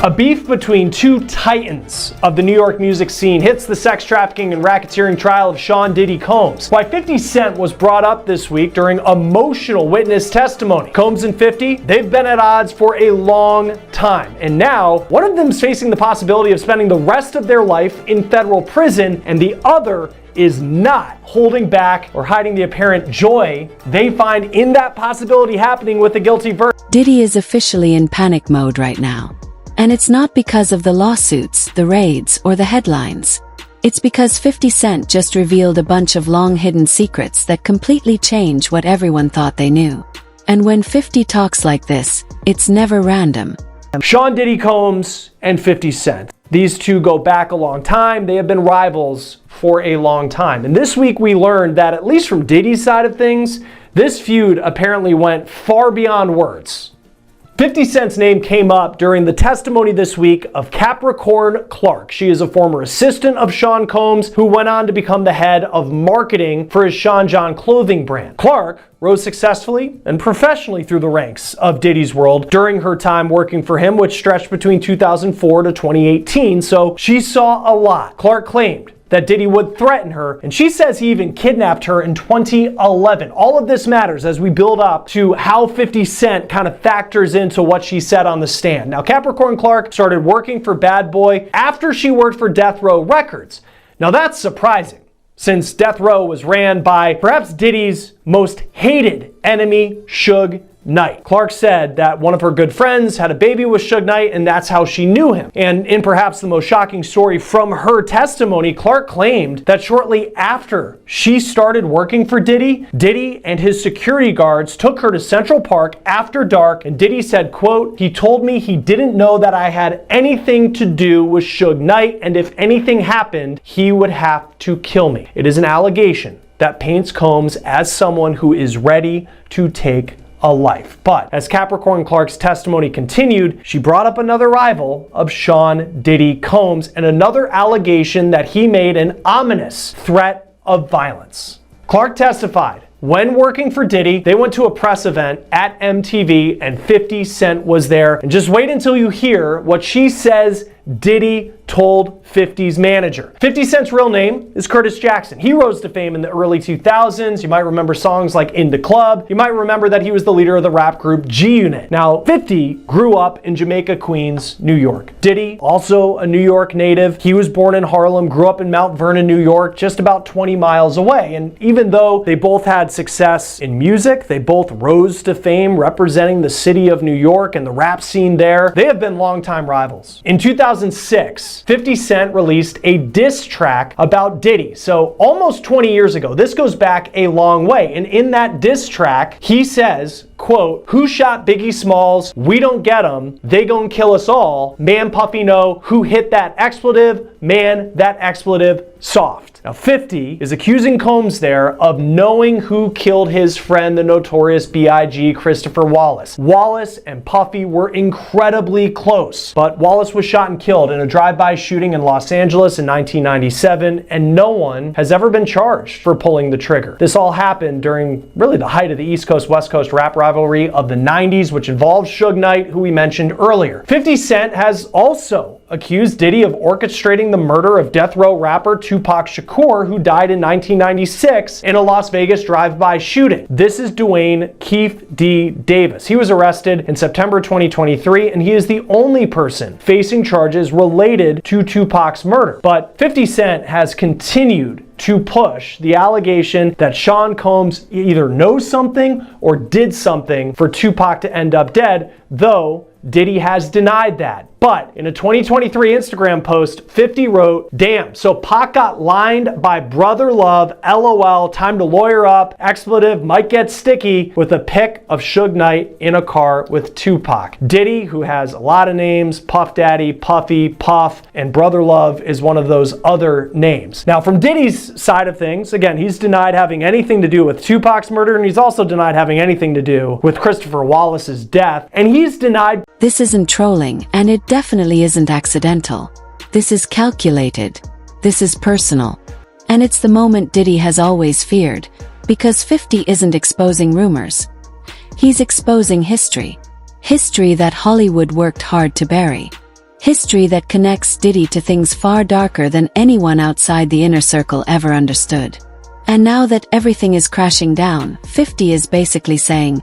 A beef between two titans of the New York music scene hits the sex trafficking and racketeering trial of Sean Diddy Combs. Why 50 Cent was brought up this week during emotional witness testimony. Combs and 50, they've been at odds for a long time. And now, one of them's facing the possibility of spending the rest of their life in federal prison, and the other is not holding back or hiding the apparent joy they find in that possibility happening with a guilty verdict. Diddy is officially in panic mode right now. And it's not because of the lawsuits, the raids, or the headlines. It's because 50 Cent just revealed a bunch of long-hidden secrets that completely change what everyone thought they knew. And when 50 talks like this, it's never random. Sean Diddy Combs and 50 Cent. These two go back a long time. They have been rivals for a long time. And this week we learned that, at least from Diddy's side of things, this feud apparently went far beyond words. 50 Cent's name came up during the testimony this week of Capricorn Clark. She is a former assistant of Sean Combs who went on to become the head of marketing for his Sean John clothing brand. Clark rose successfully and professionally through the ranks of Diddy's world during her time working for him, which stretched between 2004 to 2018, so she saw a lot. Clark claimed that Diddy would threaten her, and she says he even kidnapped her in 2011. All of this matters as we build up to how 50 Cent kind of factors into what she said on the stand. Now, Capricorn Clark started working for Bad Boy after she worked for Death Row Records. Now, that's surprising, since Death Row was ran by perhaps Diddy's most hated enemy, Suge Knight. Clark said that one of her good friends had a baby with Suge Knight, and that's how she knew him. And in perhaps the most shocking story from her testimony, Clark claimed that shortly after she started working for Diddy, Diddy and his security guards took her to Central Park after dark, and Diddy said, quote, "He told me he didn't know that I had anything to do with Suge Knight, and if anything happened, he would have to kill me." It is an allegation that paints Combs as someone who is ready to take a life. But as Capricorn Clark's testimony continued, she brought up another rival of Sean Diddy Combs and another allegation that he made an ominous threat of violence. Clark testified, when working for Diddy, they went to a press event at MTV and 50 Cent was there. And just wait until you hear what she says Diddy told 50's manager. 50 Cent's real name is Curtis Jackson. He rose to fame in the early 2000s. You might remember songs like In the Club. You might remember that he was the leader of the rap group G Unit. Now, 50 grew up in Jamaica, Queens, New York. Diddy, also a New York native. He was born in Harlem, grew up in Mount Vernon, New York, just about 20 miles away. And even though they both had success in music, they both rose to fame representing the city of New York and the rap scene there, they have been longtime rivals. In 2006, 50 Cent released a diss track about Diddy. So almost 20 years ago. This goes back a long way. And in that diss track, he says, quote, "Who shot Biggie Smalls? We don't get 'em. They gon' kill us all. Man, Puffy know who hit that expletive. Man, that expletive soft." Now, 50 is accusing Combs there of knowing who killed his friend, the notorious B.I.G. Christopher Wallace. Wallace and Puffy were incredibly close, but Wallace was shot and killed in a drive-by shooting in Los Angeles in 1997, and no one has ever been charged for pulling the trigger. This all happened during really the height of the East Coast-West Coast rap rivalry of the 90s, which involved Suge Knight, who we mentioned earlier. 50 Cent has also accused Diddy of orchestrating the murder of death row rapper Tupac Shakur, who died in 1996 in a Las Vegas drive-by shooting. This is Dwayne Keefe D. Davis. He was arrested in September 2023, and he is the only person facing charges related to Tupac's murder. But 50 Cent has continued to push the allegation that Sean Combs either knows something or did something for Tupac to end up dead, though Diddy has denied that. But in a 2023 Instagram post, 50 wrote, "Damn, so Pac got lined by brother love, LOL, time to lawyer up, expletive might get sticky," with a pic of Suge Knight in a car with Tupac. Diddy, who has a lot of names, Puff Daddy, Puffy, Puff, and brother love is one of those other names. Now, from Diddy's side of things, again, he's denied having anything to do with Tupac's murder, and he's also denied having anything to do with Christopher Wallace's death, and he's denied. This isn't trolling, and it definitely isn't accidental. This is calculated. This is personal. And it's the moment Diddy has always feared, because 50 isn't exposing rumors. He's exposing history. History that Hollywood worked hard to bury. History that connects Diddy to things far darker than anyone outside the inner circle ever understood. And now that everything is crashing down, 50 is basically saying,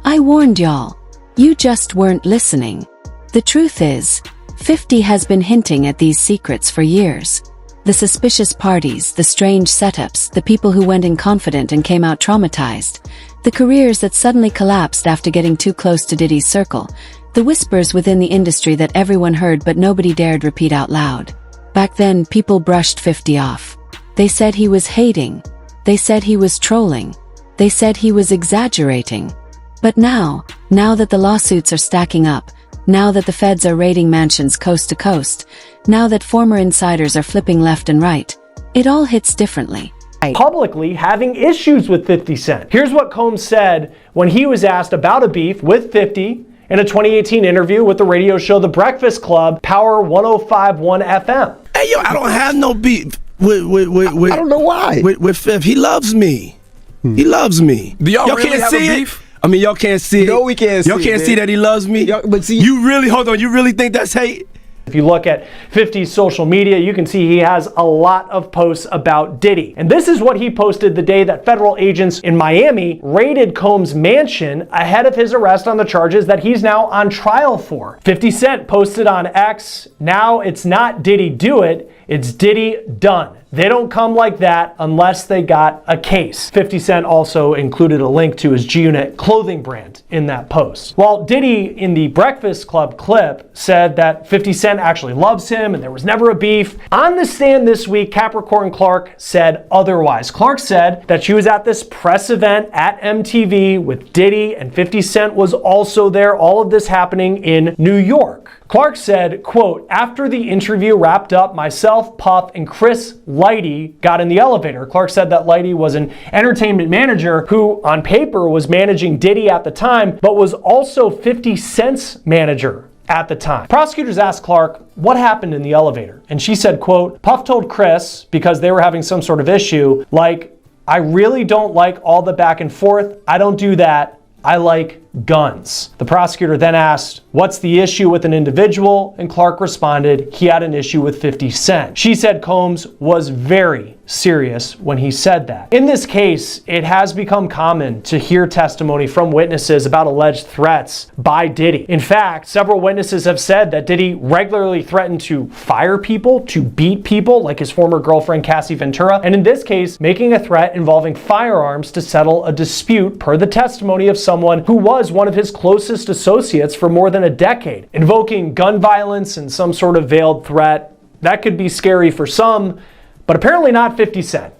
I warned y'all. You just weren't listening. The truth is, 50 has been hinting at these secrets for years. The suspicious parties, the strange setups, the people who went in confident and came out traumatized, the careers that suddenly collapsed after getting too close to Diddy's circle, the whispers within the industry that everyone heard but nobody dared repeat out loud. Back then, people brushed 50 off. They said he was hating. They said he was trolling. They said he was exaggerating. But now that the lawsuits are stacking up, now that the feds are raiding mansions coast to coast, now that former insiders are flipping left and right, it all hits differently. Publicly having issues with 50 Cent. Here's what Combs said when he was asked about a beef with 50 in a 2018 interview with the radio show The Breakfast Club, Power 105.1 FM. Hey, yo, I don't have no beef with I don't know why. With Fifth. He loves me. He loves me. Do y'all really can't have see a it? beef? I mean, y'all can't see it. No, we can't see it. Y'all can't man. see that he loves me? But see, you really think that's hate? If you look at 50's social media, you can see he has a lot of posts about Diddy. And this is what he posted the day that federal agents in Miami raided Combs' mansion ahead of his arrest on the charges that he's now on trial for. 50 Cent posted on X, now it's not Diddy do it, it's Diddy done. They don't come like that unless they got a case. 50 Cent also included a link to his G-Unit clothing brand in that post. While Diddy in the Breakfast Club clip said that 50 Cent actually loves him and there was never a beef, on the stand this week, Capricorn Clark said otherwise. Clark said that she was at this press event at MTV with Diddy and 50 Cent was also there, all of this happening in New York. Clark said, quote, after the interview wrapped up, myself, Puff, and Chris Lighty got in the elevator. Clark said that Lighty was an entertainment manager who, on paper, was managing Diddy at the time, but was also 50 Cent's manager at the time. Prosecutors asked Clark what happened in the elevator, and she said, quote, Puff told Chris, because they were having some sort of issue, like, I really don't like all the back and forth. I don't do that. I like guns. The prosecutor then asked, what's the issue with an individual? And Clark responded, he had an issue with 50 Cent. She said Combs was very serious when he said that. In this case, it has become common to hear testimony from witnesses about alleged threats by Diddy. In fact, several witnesses have said that Diddy regularly threatened to fire people, to beat people, like his former girlfriend Cassie Ventura, and in this case, making a threat involving firearms to settle a dispute per the testimony of someone who was one of his closest associates for more than a decade. Invoking gun violence and some sort of veiled threat, that could be scary for some, but apparently not 50 Cent.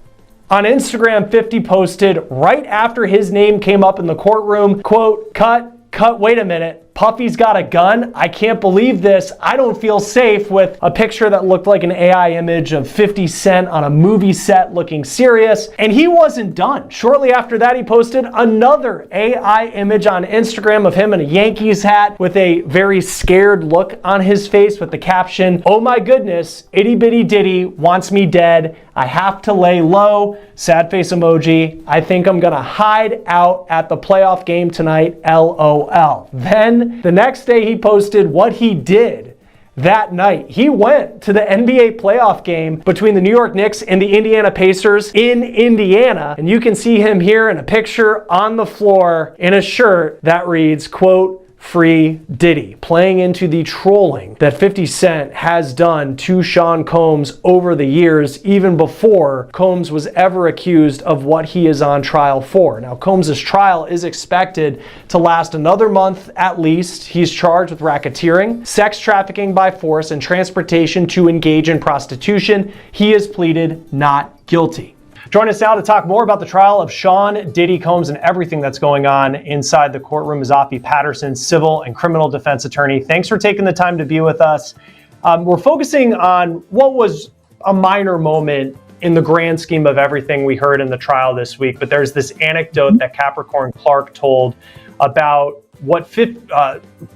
On Instagram, 50 posted right after his name came up in the courtroom, quote, cut, wait a minute. Puffy's got a gun? I can't believe this. I don't feel safe, with a picture that looked like an AI image of 50 Cent on a movie set looking serious. And he wasn't done. Shortly after that, he posted another AI image on Instagram of him in a Yankees hat with a very scared look on his face with the caption, oh my goodness, itty bitty Diddy wants me dead. I have to lay low. Sad face emoji. I think I'm gonna hide out at the playoff game tonight, LOL. Then the next day he posted what he did that night. He went to the NBA playoff game between the New York Knicks and the Indiana Pacers in Indiana. And you can see him here in a picture on the floor in a shirt that reads, quote, Free Diddy, playing into the trolling that 50 Cent has done to Sean Combs over the years, even before Combs was ever accused of what he is on trial for. Now, Combs' trial is expected to last another month at least. He's charged with racketeering, sex trafficking by force, and transportation to engage in prostitution. He has pleaded not guilty. Join us now to talk more about the trial of Sean Diddy Combs and everything that's going on inside the courtroom is Afi Patterson, civil and criminal defense attorney. Thanks for taking the time to be with us. We're focusing on what was a minor moment in the grand scheme of everything we heard in the trial this week, but there's this anecdote that Capricorn Clark told about what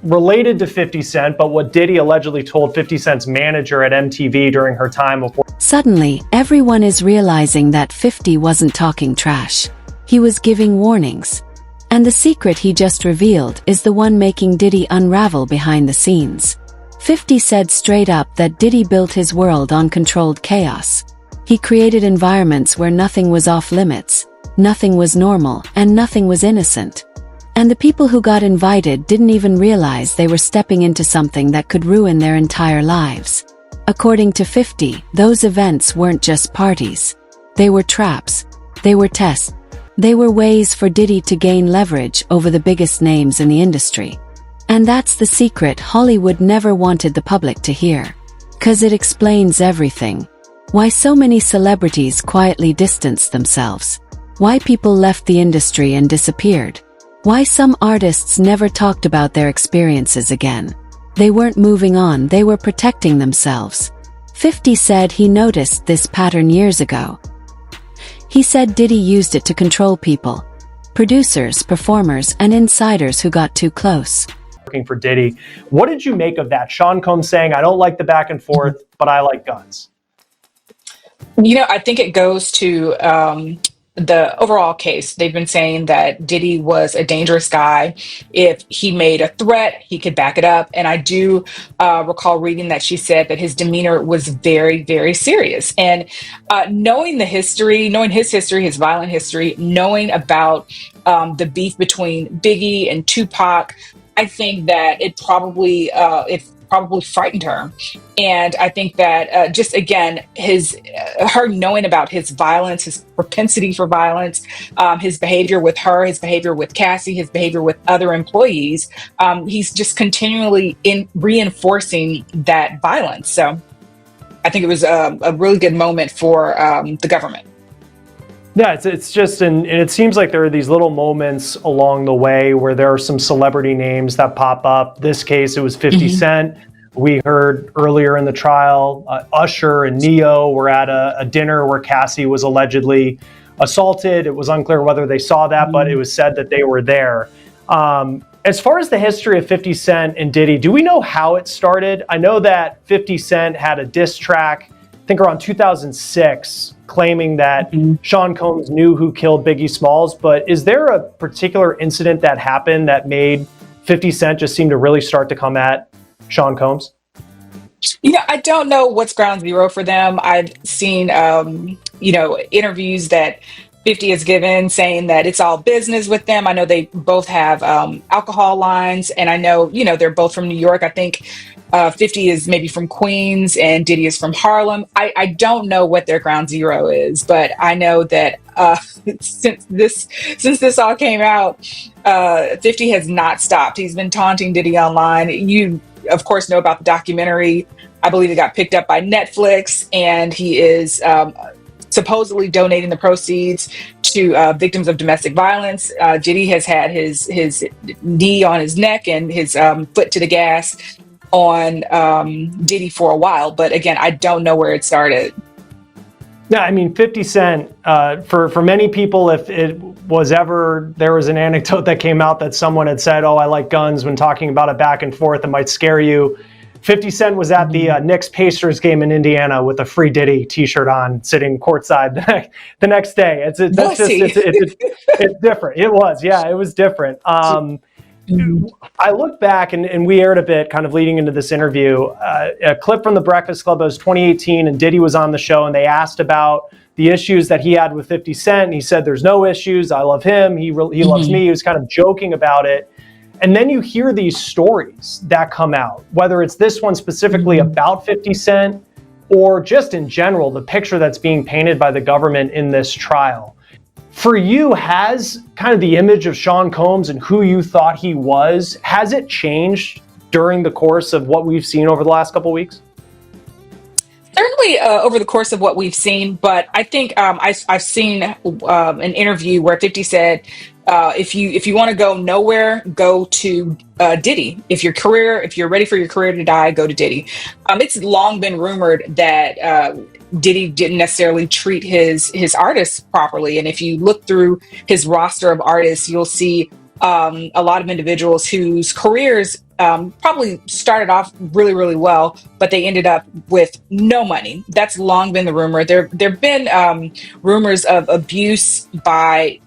related to 50 Cent, but what Diddy allegedly told 50 Cent's manager at MTV during her time of work. Suddenly, everyone is realizing that 50 wasn't talking trash. He was giving warnings. And the secret he just revealed is the one making Diddy unravel behind the scenes. 50 said straight up that Diddy built his world on controlled chaos. He created environments where nothing was off limits, nothing was normal, and nothing was innocent. And the people who got invited didn't even realize they were stepping into something that could ruin their entire lives. According to 50, those events weren't just parties. They were traps. They were tests. They were ways for Diddy to gain leverage over the biggest names in the industry. And that's the secret Hollywood never wanted the public to hear. 'Cause it explains everything. Why so many celebrities quietly distanced themselves. Why people left the industry and disappeared. Why some artists never talked about their experiences again. They weren't moving on, they were protecting themselves. 50 said he noticed this pattern years ago. He said Diddy used it to control people. Producers, performers, and insiders who got too close. Working for Diddy. What did you make of that? Sean Combs saying, I don't like the back and forth, but I like guns. I think it goes to the overall case. They've been saying that Diddy was a dangerous guy. If he made a threat, he could back it up. And I do recall reading that she said that his demeanor was very, very serious. And knowing his history, his violent history, knowing about the beef between Biggie and Tupac, I think that it probably frightened her. And I think that just again, her knowing about his violence, his propensity for violence, his behavior with her, his behavior with Cassie, his behavior with other employees, he's just continually reinforcing that violence. So I think it was a really good moment for the government. Yeah, it's just, and it seems like there are these little moments along the way where there are some celebrity names that pop up. This case, it was 50 Cent. We heard earlier in the trial, Usher and Neo were at a dinner where Cassie was allegedly assaulted. It was unclear whether they saw that, but it was said that they were there. As far as the history of 50 Cent and Diddy, do we know how it started? I know that 50 Cent had a diss track, I think around 2006, claiming that Sean Combs knew who killed Biggie Smalls, but is there a particular incident that happened that made 50 Cent just seem to really start to come at Sean Combs? I don't know what's ground zero for them. I've seen, interviews that 50 has given saying that it's all business with them. I know they both have alcohol lines, and I know, they're both from New York. I think 50 is maybe from Queens and Diddy is from Harlem. I don't know what their ground zero is, but I know that since this all came out, 50 has not stopped. He's been taunting Diddy online. You, of course, know about the documentary. I believe it got picked up by Netflix, and he is supposedly donating the proceeds to victims of domestic violence. Diddy has had his knee on his neck and his foot to the gas on Diddy for a while. But again, I don't know where it started. Yeah, I mean, 50 Cent, for many people, if it was ever, there was an anecdote that came out that someone had said, oh, I like guns when talking about a back and forth, it might scare you. 50 Cent was at the Knicks-Pacers game in Indiana with a Free Diddy t-shirt on, sitting courtside the next day. It's different. It was, yeah, it was different. I look back, and we aired a bit kind of leading into this interview, a clip from The Breakfast Club. It was 2018, and Diddy was on the show, and they asked about the issues that he had with 50 Cent. And he said, there's no issues. I love him. He loves me. He was kind of joking about it. And then you hear these stories that come out, whether it's this one specifically about 50 Cent or just in general, the picture that's being painted by the government in this trial. For you, has kind of the image of Sean Combs and who you thought he was, has it changed during the course of what we've seen over the last couple of weeks? Certainly over the course of what we've seen, but I think I've seen an interview where 50 said, if you want to go nowhere, go to Diddy. If you're ready for your career to die, go to Diddy. It's long been rumored that Diddy didn't necessarily treat his artists properly, and if you look through his roster of artists, you'll see a lot of individuals whose careers probably started off really, really well, but they ended up with no money. That's long been the rumor. There've been rumors of abuse by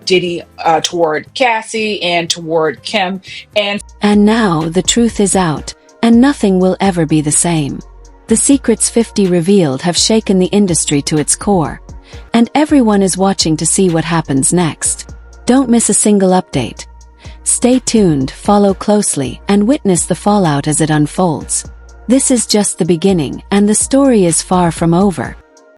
Diddy toward Cassie and toward Kim. And now the truth is out. And nothing will ever be the same. The secrets 50 revealed have shaken the industry to its core, and everyone is watching to see what happens next. Don't miss a single update. Stay tuned, follow closely, and witness the fallout as it unfolds. This is just the beginning, and the story is far from over.